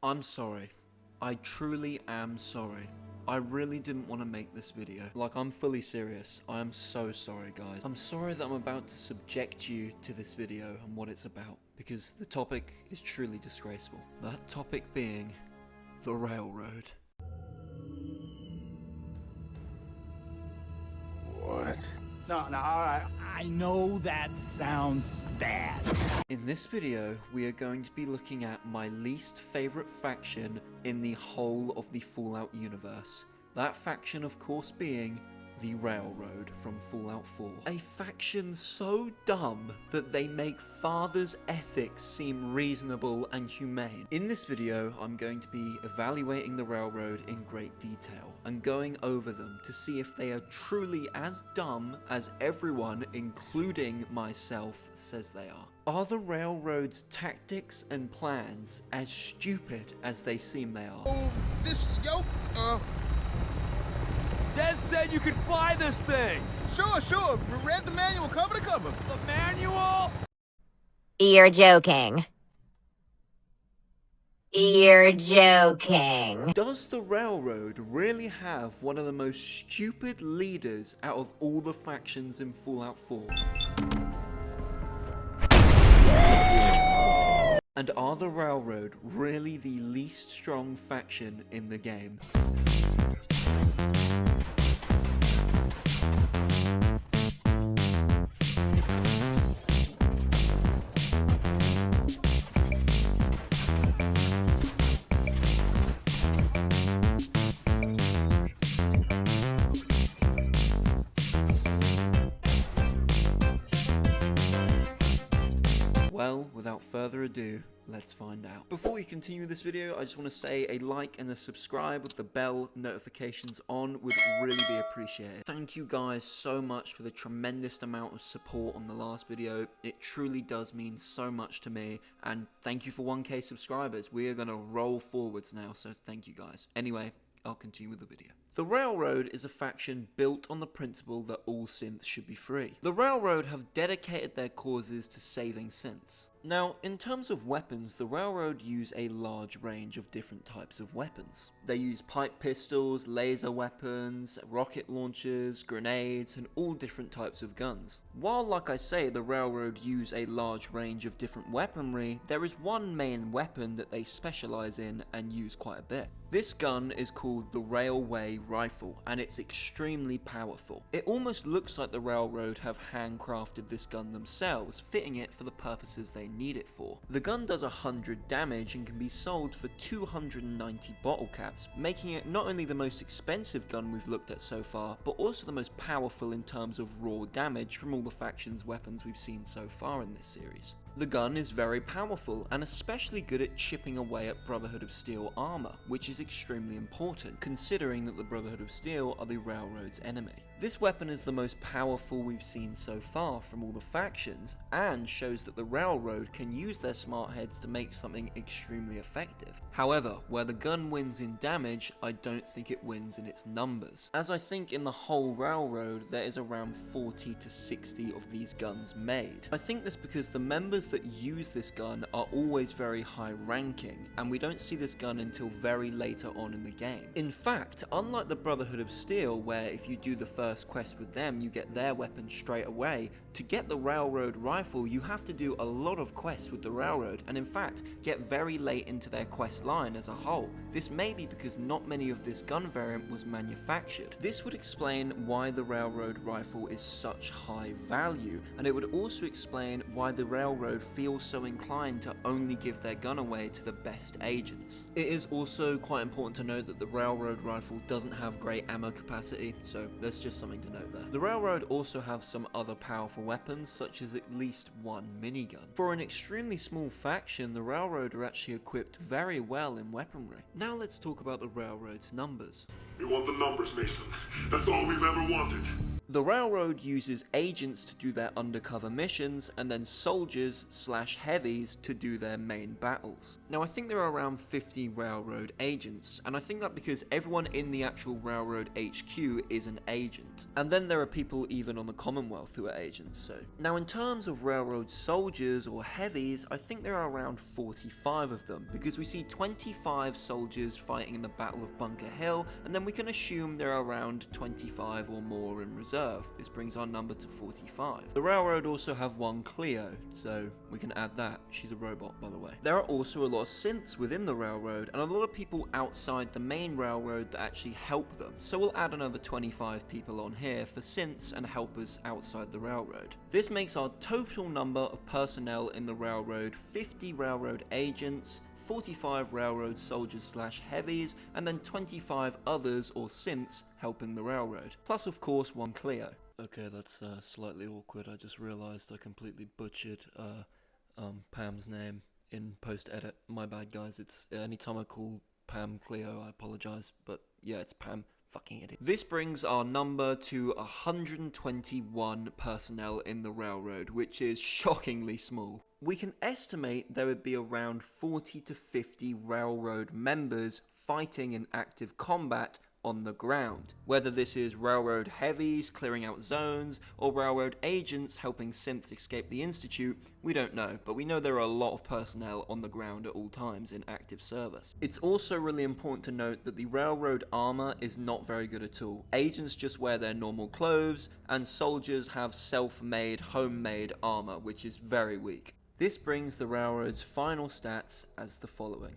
I'm sorry. I truly am sorry. I really didn't want to make this video. Like, I'm fully serious. I am so sorry, guys. I'm sorry that I'm about to subject you to this video and what it's about, because the topic is truly disgraceful. That topic being the railroad. What? No, alright. I know that sounds bad. In this video, we are going to be looking at my least favorite faction in the whole of the Fallout universe. That faction, of course, being the Railroad from Fallout 4. A faction so dumb that they make fathers' ethics seem reasonable and humane. In this video, I'm going to be evaluating the Railroad in great detail and going over them to see if they are truly as dumb as everyone, including myself, says they are. Are the Railroad's tactics and plans as stupid as they seem they are? Oh, this yoke, Des said you could fly this thing! Sure. We read the manual cover to cover. The manual? You're joking. You're joking. Does the Railroad really have one of the most stupid leaders out of all the factions in Fallout 4? And are the Railroad really the least strong faction in the game? Well, without further ado, let's find out. Before we continue this video, I just want to say a like and a subscribe with the bell notifications on would really be appreciated. Thank you guys so much for the tremendous amount of support on the last video. It truly does mean so much to me, and thank you for 1K subscribers. We are going to roll forwards now, so thank you guys. Anyway, I'll continue with the video. The Railroad is a faction built on the principle that all synths should be free. The Railroad have dedicated their causes to saving synths. Now, in terms of weapons, the Railroad use a large range of different types of weapons. They use pipe pistols, laser weapons, rocket launchers, grenades, and all different types of guns. While, like I say, the Railroad use a large range of different weaponry, there is one main weapon that they specialize in and use quite a bit. This gun is called the Railway Rifle, and it's extremely powerful. It almost looks like the Railroad have handcrafted this gun themselves, fitting it for the purposes they need it for. The gun does 100 damage and can be sold for 290 bottle caps, making it not only the most expensive gun we've looked at so far, but also the most powerful in terms of raw damage from all the faction's weapons we've seen so far in this series. The gun is very powerful and especially good at chipping away at Brotherhood of Steel armor, which is extremely important considering that the Brotherhood of Steel are the Railroad's enemy. This weapon is the most powerful we've seen so far from all the factions and shows that the Railroad can use their smart heads to make something extremely effective. However, where the gun wins in damage, I don't think it wins in its numbers, as I think in the whole Railroad there is around 40 to 60 of these guns made. I think this because the members that use this gun are always very high ranking, and we don't see this gun until very later on in the game. In fact, unlike the Brotherhood of Steel, where if you do the first quest with them you get their weapon straight away, to get the Railroad Rifle you have to do a lot of quests with the Railroad, and in fact get very late into their quest line as a whole. This may be because not many of this gun variant was manufactured. This would explain why the Railroad Rifle is such high value, and it would also explain why the Railroad feels so inclined to only give their gun away to the best agents. It is also quite important to note that the Railroad Rifle doesn't have great ammo capacity, so that's just something to note there. The Railroad also have some other powerful weapons, such as at least one minigun. For an extremely small faction, the Railroad are actually equipped very well in weaponry. Now let's talk about the Railroad's numbers. We want the numbers, Mason. That's all we've ever wanted. The railroad uses agents to do their undercover missions, and then soldiers/heavies to do their main battles. Now I think there are around 50 railroad agents, and I think that because everyone in the actual railroad HQ is an agent. And then there are people even on the Commonwealth who are agents, so. Now in terms of railroad soldiers or heavies, I think there are around 45 of them, because we see 25 soldiers fighting in the Battle of Bunker Hill, and then we can assume there are around 25 or more in reserve. This brings our number to 45. The railroad also have one Cleo, so we can add that. She's a robot, by the way. There are also a lot of synths within the railroad, and a lot of people outside the main railroad that actually help them. So we'll add another 25 people on here for synths and helpers outside the railroad. This makes our total number of personnel in the railroad 50 railroad agents, 45 railroad soldiers/heavies, and then 25 others or synths helping the railroad. Plus of course one Cleo. Okay, that's slightly awkward. I just realized I completely butchered Pam's name in post-edit. My bad guys, it's anytime I call Pam Cleo I apologize, but yeah, it's Pam. Fucking idiot. This brings our number to 121 personnel in the railroad, which is shockingly small. We can estimate there would be around 40 to 50 railroad members fighting in active combat on the ground. Whether this is railroad heavies clearing out zones, or railroad agents helping synths escape the Institute, we don't know, but we know there are a lot of personnel on the ground at all times in active service. It's also really important to note that the railroad armor is not very good at all. Agents just wear their normal clothes, and soldiers have self-made, homemade armor, which is very weak. This brings the railroad's final stats as the following.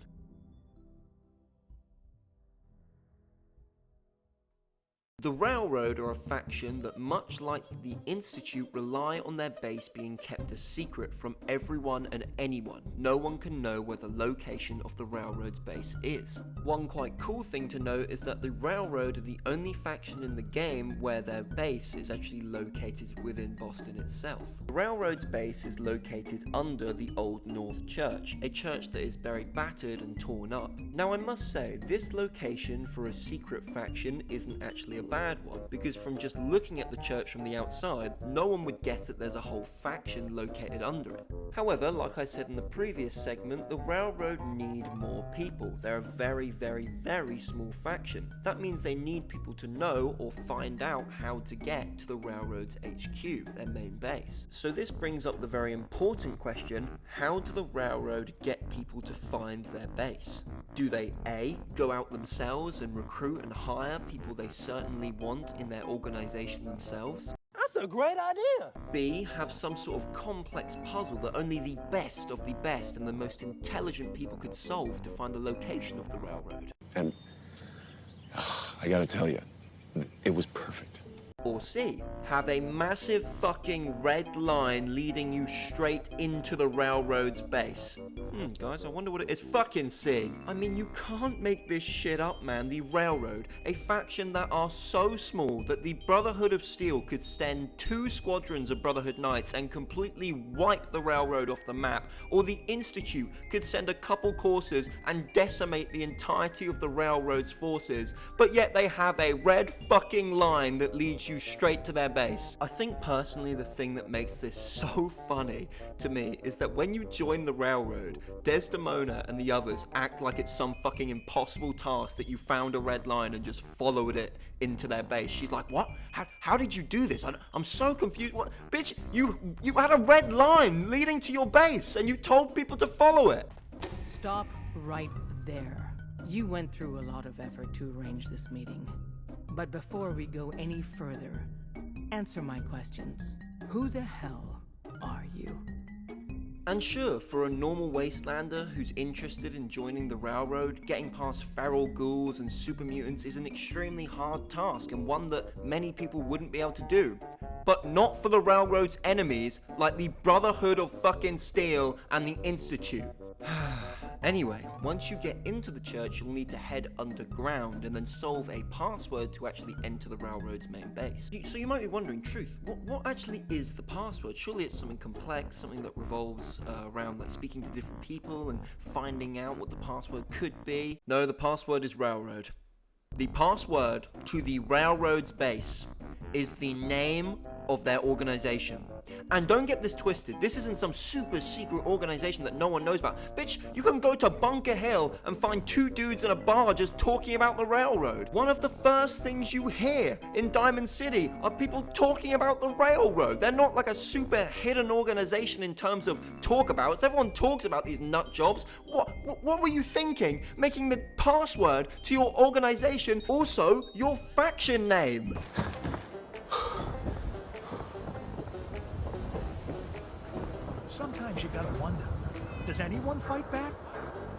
The Railroad are a faction that, much like the Institute, rely on their base being kept a secret from everyone and anyone. No one can know where the location of the Railroad's base is. One quite cool thing to note is that the Railroad are the only faction in the game where their base is actually located within Boston itself. The Railroad's base is located under the Old North Church, a church that is very battered and torn up. Now I must say, this location for a secret faction isn't actually a bad one, because from just looking at the church from the outside, no one would guess that there's a whole faction located under it. However, like I said in the previous segment, the Railroad need more people. They're a very, very, very small faction. That means they need people to know or find out how to get to the Railroad's HQ, their main base. So this brings up the very important question, how do the Railroad get people to find their base? Do they A, go out themselves and recruit and hire people they certainly want in their organization themselves? That's a great idea. B, have some sort of complex puzzle that only the best of the best and the most intelligent people could solve to find the location of the Railroad. And I gotta tell you, it was perfect. Or C, have a massive fucking red line leading you straight into the Railroad's base. Guys, I wonder what it is. Fucking C. I mean, you can't make this shit up, man. The Railroad, a faction that are so small that the Brotherhood of Steel could send 2 squadrons of Brotherhood Knights and completely wipe the Railroad off the map, or the Institute could send a couple courses and decimate the entirety of the Railroad's forces, but yet they have a red fucking line that leads you straight to their base. I think personally the thing that makes this so funny to me is that when you join the Railroad, Desdemona and the others act like it's some fucking impossible task that you found a red line and just followed it into their base. She's like, what? How did you do this? I'm so confused. What? Bitch, you had a red line leading to your base and you told people to follow it. Stop right there. You went through a lot of effort to arrange this meeting. But before we go any further, answer my questions. Who the hell are you? And sure, for a normal wastelander who's interested in joining the Railroad, getting past feral ghouls and super mutants is an extremely hard task and one that many people wouldn't be able to do. But not for the Railroad's enemies, like the Brotherhood of fucking Steel and the Institute. Anyway, once you get into the church, you'll need to head underground and then solve a password to actually enter the Railroad's main base. So you might be wondering, Truth, what actually is the password? Surely it's something complex, something that revolves around like speaking to different people and finding out what the password could be. No, the password is Railroad. The password to the Railroad's base is the name of their organization. And don't get this twisted, this isn't some super secret organization that no one knows about. Bitch, you can go to Bunker Hill and find two dudes in a bar just talking about the railroad. One of the first things you hear in Diamond City are people talking about the railroad. They're not like a super hidden organization in terms of talk abouts. Everyone talks about these nut jobs. What were you thinking? Making the password to your organization also your faction name. Sometimes you gotta wonder, does anyone fight back?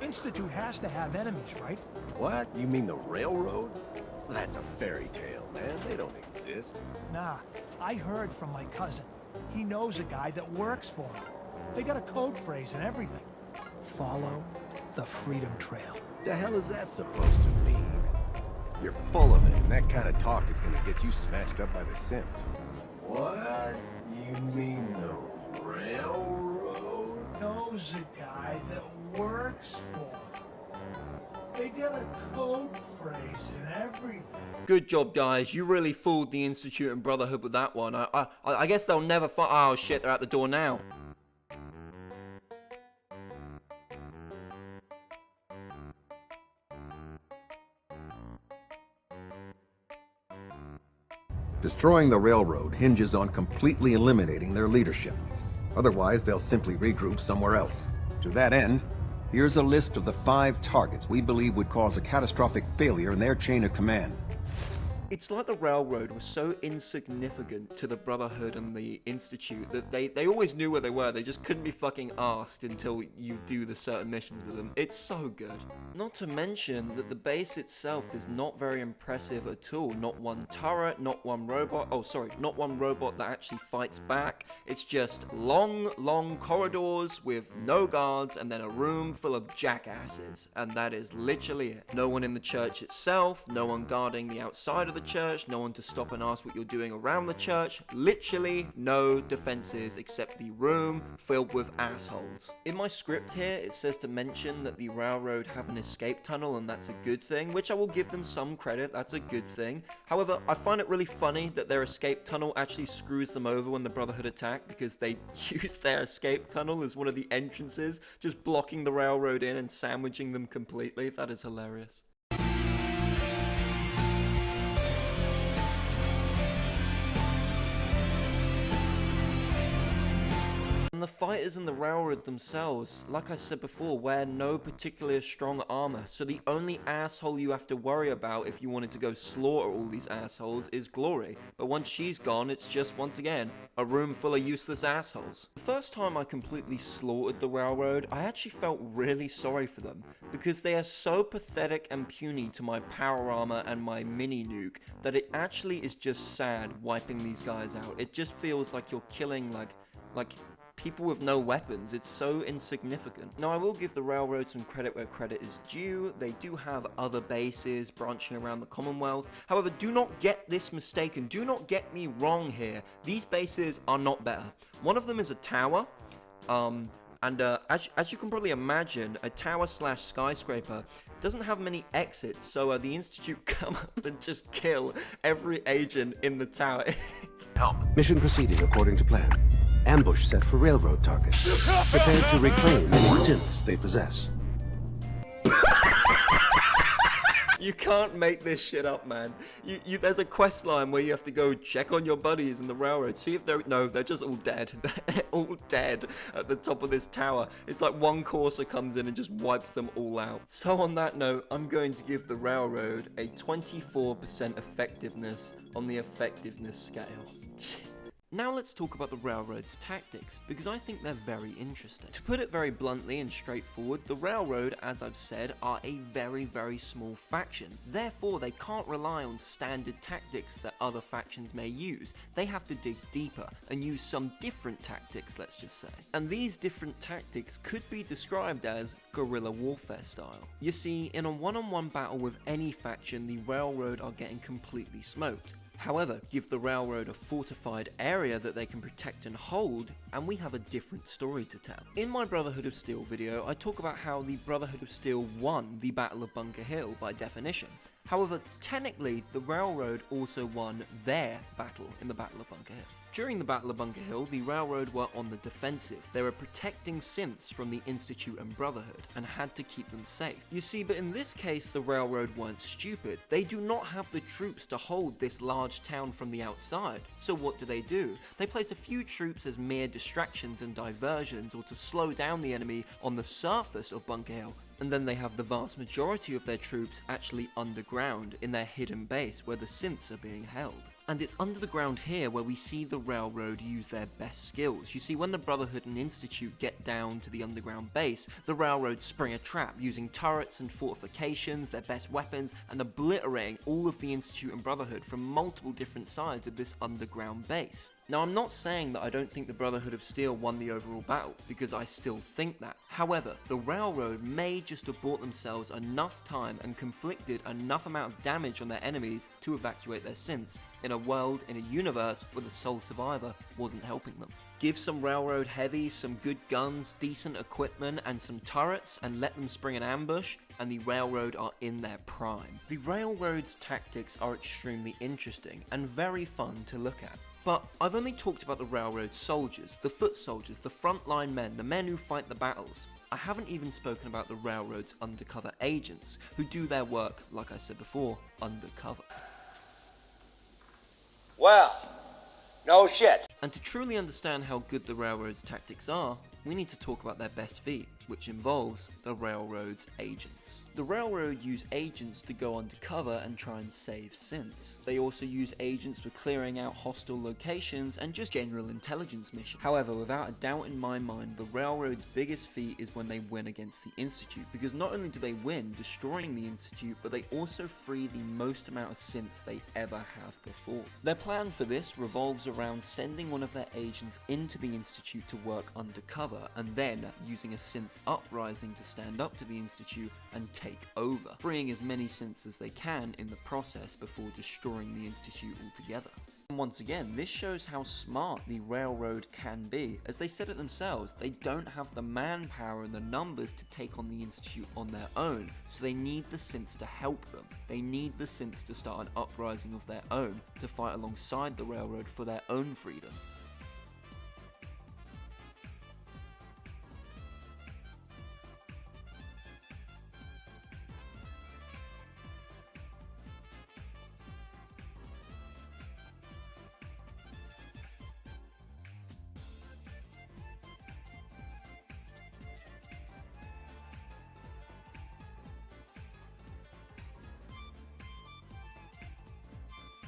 Institute has to have enemies, right? What? You mean the railroad? That's a fairy tale, man. They don't exist. Nah, I heard from my cousin. He knows a guy that works for him. They got a code phrase and everything. Follow the Freedom Trail. The hell is that supposed to mean? You're full of it, and that kind of talk is gonna get you snatched up by the synths. What? You mean the railroad? Knows a guy that works for him. They got a code phrase and everything. Good job, guys. You really fooled the Institute and Brotherhood with that one. I guess they'll never fight. Oh shit, they're at the door now. Destroying the railroad hinges on completely eliminating their leadership. Otherwise, they'll simply regroup somewhere else. To that end, here's a list of the 5 targets we believe would cause a catastrophic failure in their chain of command. It's like the railroad was so insignificant to the Brotherhood and the Institute that they always knew where they were. They just couldn't be fucking asked until you do the certain missions with them. It's so good. Not to mention that the base itself is not very impressive at all. Not one turret, not one robot. Oh, sorry, not one robot that actually fights back. It's just long corridors with no guards and then a room full of jackasses. And that is literally it. No one in the church itself, no one guarding the outside of the church, no one to stop and ask what you're doing around the church. Literally no defenses except the room filled with assholes. In my script here, it says to mention that the railroad have an escape tunnel, and that's a good thing, which I will give them some credit. That's a good thing. However, I find it really funny that their escape tunnel actually screws them over when the Brotherhood attack, because they used their escape tunnel as one of the entrances, just blocking the railroad in and sandwiching them completely. That is hilarious. And the fighters in the railroad themselves, like I said before, wear no particularly strong armor, so the only asshole you have to worry about if you wanted to go slaughter all these assholes is Glory. But once she's gone, it's just, once again, a room full of useless assholes. The first time I completely slaughtered the railroad, I actually felt really sorry for them, because they are so pathetic and puny to my power armor and my mini nuke, that it actually is just sad wiping these guys out. It just feels like you're killing, like people with no weapons. It's so insignificant. Now, I will give the railroad some credit where credit is due. They do have other bases branching around the Commonwealth. However, do not get this mistaken. Do not get me wrong here. These bases are not better. One of them is a tower. As you can probably imagine, a tower slash skyscraper doesn't have many exits, so the Institute come up and just kill every agent in the tower. Mission proceeding according to plan. Ambush set for railroad targets. Prepared to reclaim any synths they possess. You can't make this shit up, man. There's a quest line where you have to go check on your buddies in the railroad, see if they're just all dead. They're all dead at the top of this tower. It's like one courser comes in and just wipes them all out. So on that note, I'm going to give the railroad a 24% effectiveness on the effectiveness scale. Now let's talk about the railroad's tactics, because I think they're very interesting. To put it very bluntly and straightforward, the railroad, as I've said, are a very small faction. Therefore, they can't rely on standard tactics that other factions may use. They have to dig deeper and use some different tactics, let's just say. And these different tactics could be described as guerrilla warfare style. You see, in a one-on-one battle with any faction, the railroad are getting completely smoked. However, give the railroad a fortified area that they can protect and hold, and we have a different story to tell. In my Brotherhood of Steel video, I talk about how the Brotherhood of Steel won the Battle of Bunker Hill by definition. However, technically, the Railroad also won their battle in the Battle of Bunker Hill. During the Battle of Bunker Hill, the Railroad were on the defensive. They were protecting synths from the Institute and Brotherhood, and had to keep them safe. You see, but in this case, the Railroad weren't stupid. They do not have the troops to hold this large town from the outside. So what do? They place a few troops as mere distractions and diversions, or to slow down the enemy on the surface of Bunker Hill. And then they have the vast majority of their troops actually underground in their hidden base where the synths are being held. And it's under the ground here where we see the Railroad use their best skills. You see, when the Brotherhood and Institute get down to the underground base, the Railroad spring a trap using turrets and fortifications, their best weapons, and obliterating all of the Institute and Brotherhood from multiple different sides of this underground base. Now, I'm not saying that I don't think the Brotherhood of Steel won the overall battle, because I still think that. However, the Railroad may just have bought themselves enough time and conflicted enough amount of damage on their enemies to evacuate their synths, in a world, in a universe, where the sole survivor wasn't helping them. Give some Railroad heavies some good guns, decent equipment, and some turrets, and let them spring an ambush, and the Railroad are in their prime. The Railroad's tactics are extremely interesting, and very fun to look at. But I've only talked about the Railroad soldiers, the foot soldiers, the frontline men, the men who fight the battles. I haven't even spoken about the Railroad's undercover agents, who do their work, like I said before, undercover. Well, no shit. And to truly understand how good the Railroad's tactics are, we need to talk about their best feat, which involves the Railroad's agents. The Railroad use agents to go undercover and try and save synths. They also use agents for clearing out hostile locations and just general intelligence missions. However, without a doubt in my mind, the Railroad's biggest feat is when they win against the Institute, because not only do they win, destroying the Institute, but they also free the most amount of synths they ever have before. Their plan for this revolves around sending one of their agents into the Institute to work undercover, and then using a synth uprising to stand up to the Institute and take over, freeing as many synths as they can in the process before destroying the Institute altogether. And once again, this shows how smart the Railroad can be. As they said it themselves, they don't have the manpower and the numbers to take on the Institute on their own, so they need the synths to help them. They need the synths to start an uprising of their own, to fight alongside the Railroad for their own freedom.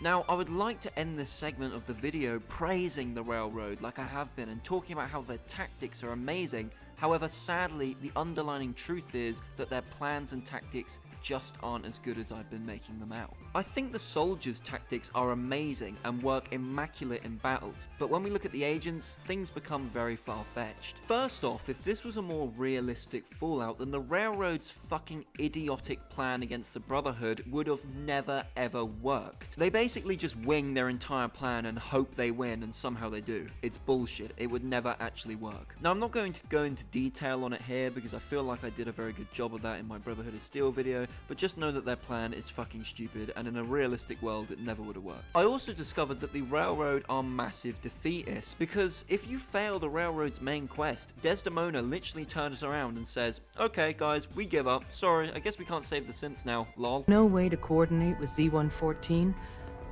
Now, I would like to end this segment of the video praising the Railroad like I have been and talking about how their tactics are amazing. However, sadly, the underlying truth is that their plans and tactics just aren't as good as I've been making them out. I think the soldiers' tactics are amazing and work immaculate in battles, but when we look at the agents, things become very far-fetched. First off, if this was a more realistic Fallout, then the Railroad's fucking idiotic plan against the Brotherhood would have never ever worked. They basically just wing their entire plan and hope they win, and somehow they do. It's bullshit. It would never actually work. Now, I'm not going to go into detail on it here because I feel like I did a very good job of that in my Brotherhood of Steel video, but just know that their plan is fucking stupid, and in a realistic world it never would have worked. I also discovered that the Railroad are massive defeatists, because if you fail the Railroad's main quest, Desdemona literally turns around and says, "Okay guys, we give up. Sorry, I guess we can't save the synths now, lol." No way to coordinate with Z-114?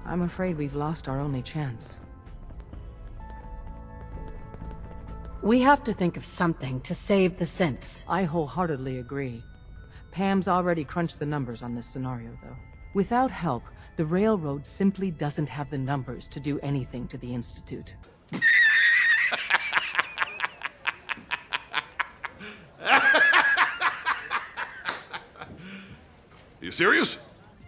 I'm afraid we've lost our only chance. We have to think of something to save the synths. I wholeheartedly agree. Pam's already crunched the numbers on this scenario, though. Without help, the Railroad simply doesn't have the numbers to do anything to the Institute. You serious?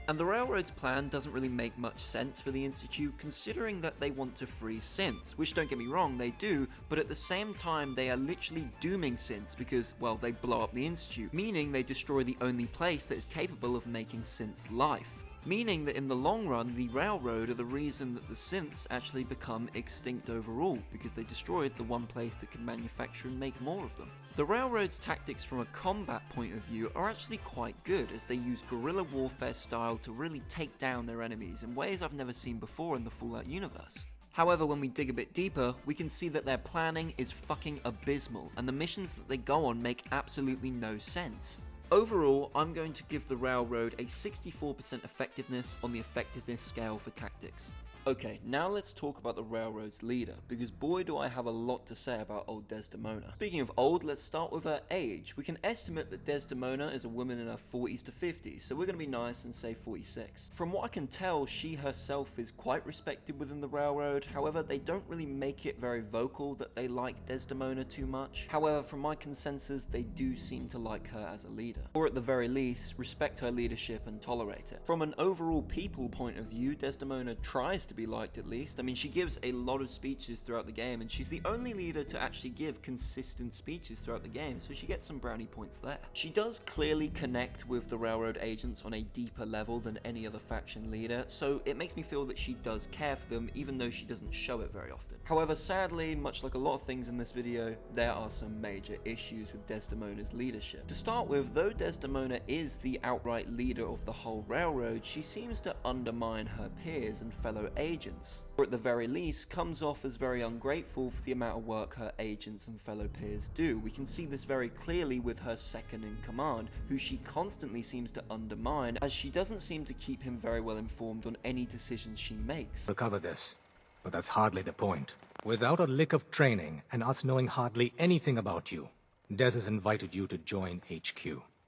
And the Railroad's plan doesn't really make much sense for the Institute, considering that they want to free synths, which, don't get me wrong, they do, but at the same time they are literally dooming synths because, well, they blow up the Institute, meaning they destroy the only place that is capable of making synth life. meaning that in the long run, the railroad are the reason that the synths actually become extinct overall, because they destroyed the one place that could manufacture and make more of them. The railroad's tactics from a combat point of view are actually quite good, as they use guerrilla warfare style to really take down their enemies in ways I've never seen before in the Fallout universe. However, when we dig a bit deeper, we can see that their planning is fucking abysmal, and the missions that they go on make absolutely no sense. Overall, I'm going to give the railroad a 64% effectiveness on the effectiveness scale for tactics. Okay, now let's talk about the railroad's leader, because boy do I have a lot to say about old Desdemona. Speaking of old, let's start with her age. We can estimate that Desdemona is a woman in her 40s to 50s, so we're going to be nice and say 46. From what I can tell, she herself is quite respected within the railroad, however they don't really make it very vocal that they like Desdemona too much. However, from my consensus, they do seem to like her as a leader, or at the very least, respect her leadership and tolerate it. From an overall people point of view, Desdemona tries to be liked at least. I mean, she gives a lot of speeches throughout the game, and she's the only leader to actually give consistent speeches throughout the game, so she gets some brownie points there. She does clearly connect with the railroad agents on a deeper level than any other faction leader, so it makes me feel that she does care for them, even though she doesn't show it very often. However, sadly, much like a lot of things in this video, there are some major issues with Desdemona's leadership. To start with, though Desdemona is the outright leader of the whole railroad, she seems to undermine her peers and fellow agents, or at the very least comes off as very ungrateful for the amount of work her agents and fellow peers do. We can see this very clearly with her second in command, who she constantly seems to undermine, as she doesn't seem to keep him very well informed on any decisions she makes. Recover this, but that's hardly the point. Without a lick of training, and us knowing hardly anything about you, Des has invited you to join HQ.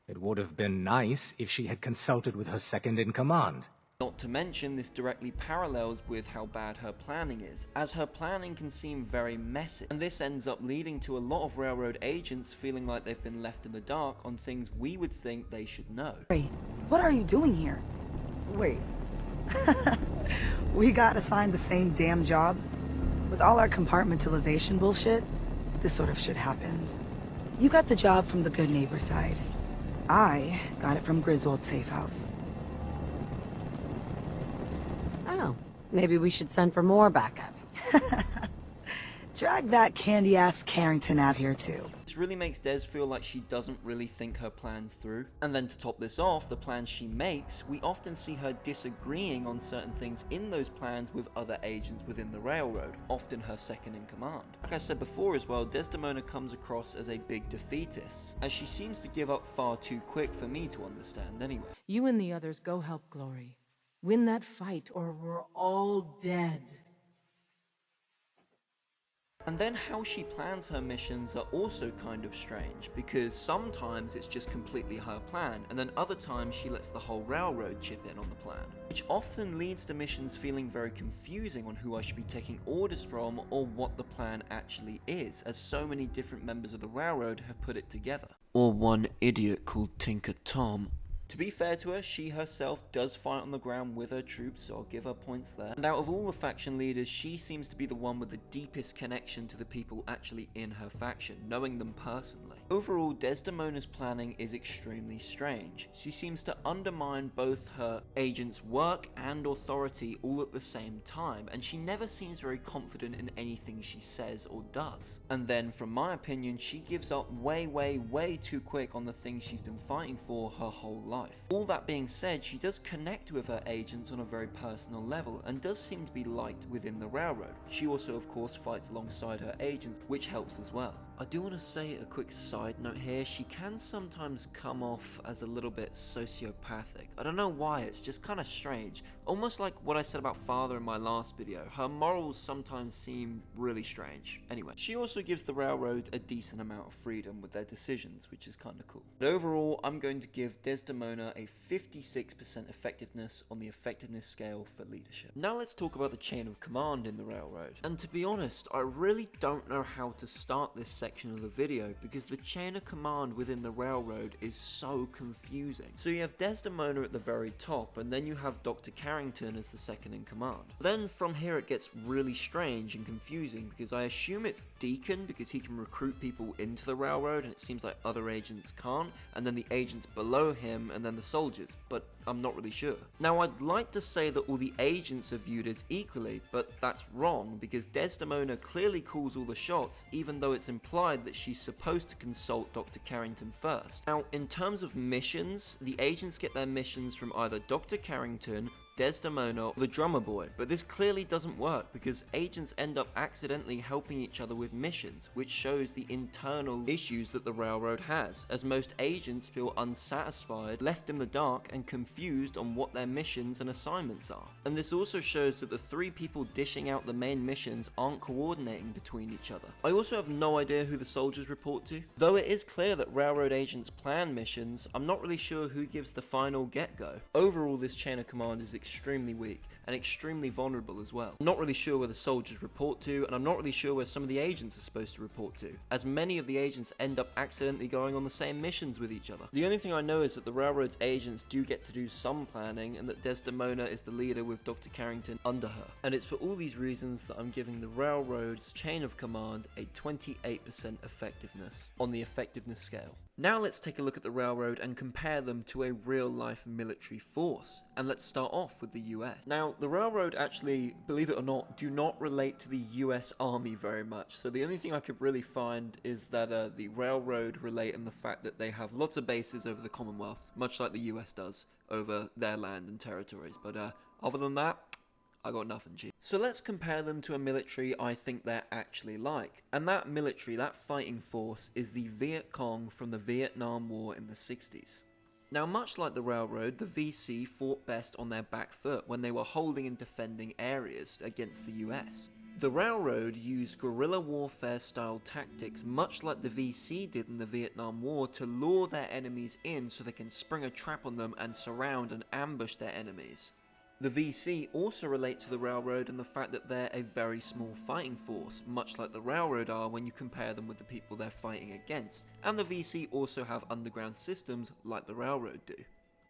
It would have been nice if she had consulted with her second in command. Not to mention, this directly parallels with how bad her planning is, as her planning can seem very messy, and this ends up leading to a lot of railroad agents feeling like they've been left in the dark on things we would think they should know. What are you doing here? Wait. We got assigned the same damn job? With all our compartmentalization bullshit, this sort of shit happens. You got the job from the good neighbor side. I got it from Griswold's safe house. Oh, maybe we should send for more backup. Drag that candy-ass Carrington out here too. This really makes Des feel like she doesn't really think her plans through. And then to top this off, the plans she makes, we often see her disagreeing on certain things in those plans with other agents within the railroad, often her second in command. Like I said before as well, Desdemona comes across as a big defeatist, as she seems to give up far too quick for me to understand anyway. You and the others go help Glory. Win that fight or we're all dead. And then how she plans her missions are also kind of strange, because sometimes it's just completely her plan, and then other times she lets the whole railroad chip in on the plan, which often leads to missions feeling very confusing on who I should be taking orders from or what the plan actually is, as so many different members of the railroad have put it together. Or one idiot called Tinker Tom. To be fair to her, she herself does fight on the ground with her troops, so I'll give her points there. And out of all the faction leaders, she seems to be the one with the deepest connection to the people actually in her faction, knowing them personally. Overall, Desdemona's planning is extremely strange. She seems to undermine both her agent's work and authority all at the same time, and she never seems very confident in anything she says or does. And then, from my opinion, she gives up way too quick on the things she's been fighting for her whole life. All that being said, she does connect with her agents on a very personal level and does seem to be liked within the railroad. She also of course fights alongside her agents, which helps as well. I do want to say a quick side note here, she can sometimes come off as a little bit sociopathic. I don't know why, it's just kind of strange. Almost like what I said about Father in my last video, her morals sometimes seem really strange. Anyway, she also gives the railroad a decent amount of freedom with their decisions, which is kind of cool. But overall, I'm going to give Desdemona a 56% effectiveness on the effectiveness scale for leadership. Now let's talk about the chain of command in the railroad. And to be honest, I really don't know how to start this section of the video because the chain of command within the railroad is so confusing. So you have Desdemona at the very top, and then you have Dr. Carrington as the second in command. Then from here it gets really strange and confusing because I assume it's Deacon because he can recruit people into the railroad and it seems like other agents can't, and then the agents below him, and then the soldiers, but I'm not really sure. Now, I'd like to say that all the agents are viewed as equally, but that's wrong, because Desdemona clearly calls all the shots, even though it's implied that she's supposed to consult Dr. Carrington first. Now, in terms of missions, the agents get their missions from either Dr. Carrington, Desdemona, or the drummer boy, but this clearly doesn't work because agents end up accidentally helping each other with missions, which shows the internal issues that the railroad has, as most agents feel unsatisfied, left in the dark, and confused on what their missions and assignments are. And this also shows that the three people dishing out the main missions aren't coordinating between each other. I also have no idea who the soldiers report to. Though it is clear that railroad agents plan missions, I'm not really sure who gives the final get-go. Overall, this chain of command is extremely weak and extremely vulnerable as well. I'm not really sure where the soldiers report to, and I'm not really sure where some of the agents are supposed to report to, as many of the agents end up accidentally going on the same missions with each other. The only thing I know is that the railroad's agents do get to do some planning, and that Desdemona is the leader with Dr. Carrington under her. And it's for all these reasons that I'm giving the railroad's chain of command a 28% effectiveness on the effectiveness scale. Now let's take a look at the railroad and compare them to a real-life military force. And let's start off with the US. Now, the railroad actually, believe it or not, do not relate to the US Army very much. So the only thing I could really find is that the railroad relate in the fact that they have lots of bases over the Commonwealth, much like the US does over their land and territories. But other than that, I got nothing, G. So let's compare them to a military I think they're actually like. And that military, that fighting force, is the Viet Cong from the Vietnam War in the 60s. Now, much like the railroad, the VC fought best on their back foot when they were holding and defending areas against the US. The railroad used guerrilla warfare style tactics much like the VC did in the Vietnam War to lure their enemies in so they can spring a trap on them and surround and ambush their enemies. The VC also relate to the railroad in the fact that they're a very small fighting force, much like the railroad are when you compare them with the people they're fighting against, and the VC also have underground systems like the railroad do.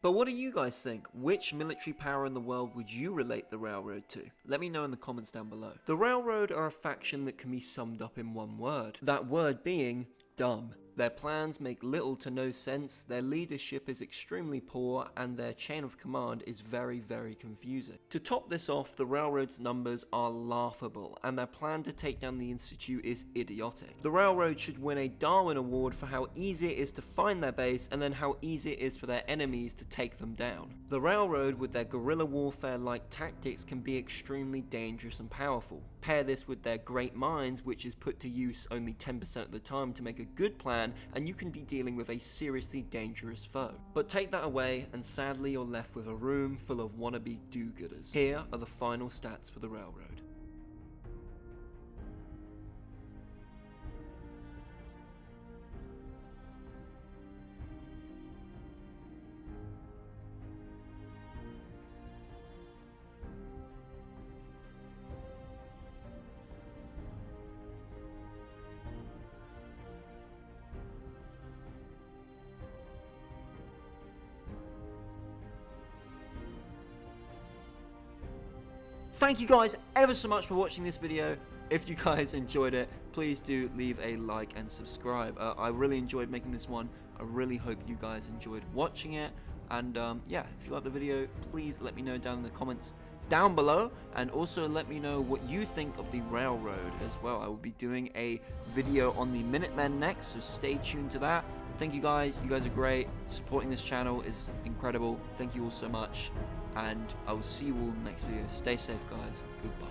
But what do you guys think? Which military power in the world would you relate the railroad to? Let me know in the comments down below. The railroad are a faction that can be summed up in one word, that word being dumb. Their plans make little to no sense, their leadership is extremely poor, and their chain of command is very, very confusing. To top this off, the railroad's numbers are laughable, and their plan to take down the Institute is idiotic. The railroad should win a Darwin Award for how easy it is to find their base, and then how easy it is for their enemies to take them down. The railroad, with their guerrilla warfare-like tactics, can be extremely dangerous and powerful. Pair this with their great minds, which is put to use only 10% of the time to make a good plan, and you can be dealing with a seriously dangerous foe. But take that away, and sadly you're left with a room full of wannabe do-gooders. Here are the final stats for the railroad. Thank you guys ever so much for watching this video. If you guys enjoyed it, please do leave a like and subscribe. I really enjoyed making this one. I really hope you guys enjoyed watching it. And yeah, if you like the video, please let me know down in the comments down below. And also let me know what you think of the railroad as well. I will be doing a video on the Minutemen next, so stay tuned to that. Thank you guys. You guys are great. Supporting this channel is incredible. Thank you all so much. And I will see you all in the next video. Stay safe, guys. Goodbye.